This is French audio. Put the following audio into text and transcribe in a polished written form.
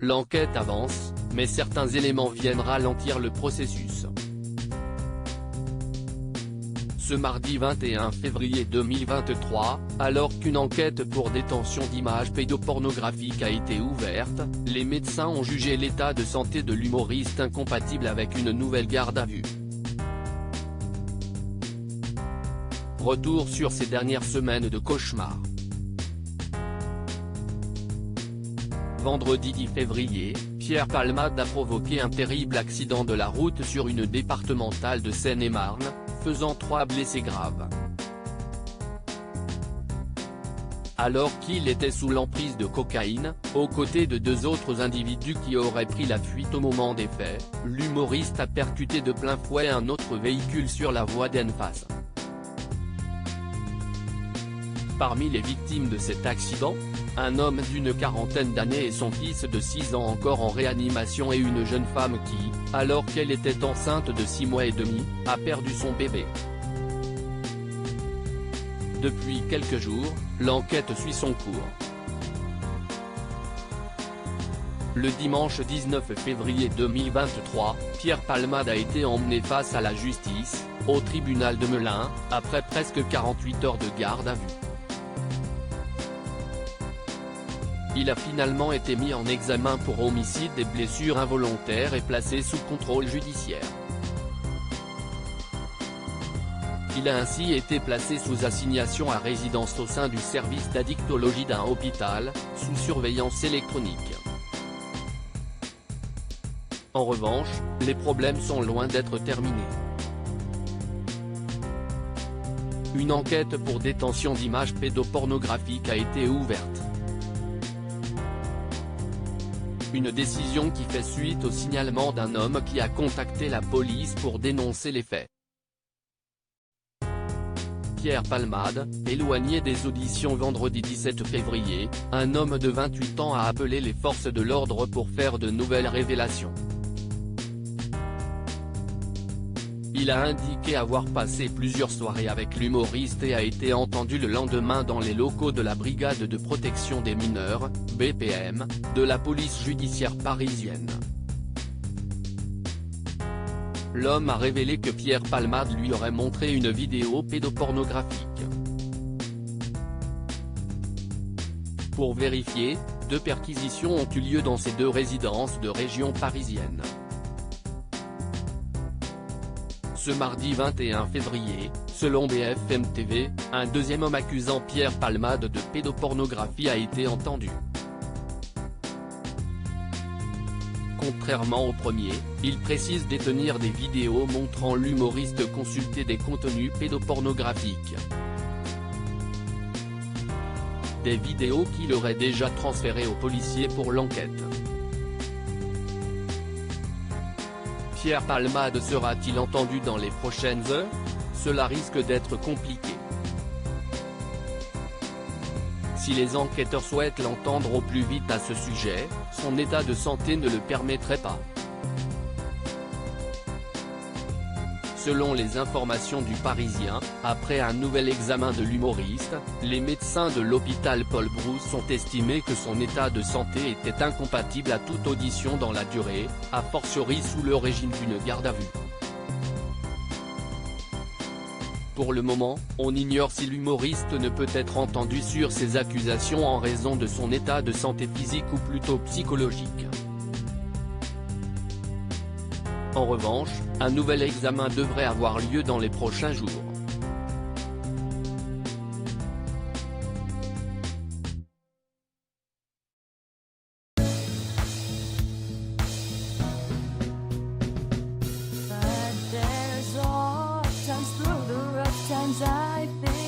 L'enquête avance, mais certains éléments viennent ralentir le processus. Ce mardi 21 février 2023, alors qu'une enquête pour détention d'images pédopornographiques a été ouverte, les médecins ont jugé l'état de santé de l'humoriste incompatible avec une nouvelle garde à vue. Retour sur ces dernières semaines de cauchemar. Vendredi 10 février, Pierre Palmade a provoqué un terrible accident de la route sur une départementale de Seine-et-Marne, faisant 3 blessés graves. Alors qu'il était sous l'emprise de cocaïne, aux côtés de 2 autres individus qui auraient pris la fuite au moment des faits, l'humoriste a percuté de plein fouet un autre véhicule sur la voie d'en face. Parmi les victimes de cet accident, un homme d'une quarantaine d'années et son fils de 6 ans encore en réanimation et une jeune femme qui, alors qu'elle était enceinte de 6 mois et demi, a perdu son bébé. Depuis quelques jours, l'enquête suit son cours. Le dimanche 19 février 2023, Pierre Palmade a été emmené face à la justice, au tribunal de Melun, après presque 48 heures de garde à vue. Il a finalement été mis en examen pour homicide et blessures involontaires et placé sous contrôle judiciaire. Il a ainsi été placé sous assignation à résidence au sein du service d'addictologie d'un hôpital, sous surveillance électronique. En revanche, les problèmes sont loin d'être terminés. Une enquête pour détention d'images pédopornographiques a été ouverte. Une décision qui fait suite au signalement d'un homme qui a contacté la police pour dénoncer les faits. Pierre Palmade, éloigné des auditions vendredi 17 février, un homme de 28 ans a appelé les forces de l'ordre pour faire de nouvelles révélations. Il a indiqué avoir passé plusieurs soirées avec l'humoriste et a été entendu le lendemain dans les locaux de la Brigade de protection des mineurs, BPM, de la police judiciaire parisienne. L'homme a révélé que Pierre Palmade lui aurait montré une vidéo pédopornographique. Pour vérifier, 2 perquisitions ont eu lieu dans ces 2 résidences de région parisienne. Ce mardi 21 février, selon BFM TV, un deuxième homme accusant Pierre Palmade de pédopornographie a été entendu. Contrairement au premier, il précise détenir des vidéos montrant l'humoriste consulter des contenus pédopornographiques. Des vidéos qu'il aurait déjà transférées aux policiers pour l'enquête. Pierre Palmade sera-t-il entendu dans les prochaines heures? Cela risque d'être compliqué. Si les enquêteurs souhaitent l'entendre au plus vite à ce sujet, son état de santé ne le permettrait pas. Selon les informations du Parisien, après un nouvel examen de l'humoriste, les médecins de l'hôpital Paul Brousse ont estimé que son état de santé était incompatible à toute audition dans la durée, a fortiori sous le régime d'une garde à vue. Pour le moment, on ignore si l'humoriste ne peut être entendu sur ces accusations en raison de son état de santé physique ou plutôt psychologique. En revanche, un nouvel examen devrait avoir lieu dans les prochains jours. But there's all times through the rough times I think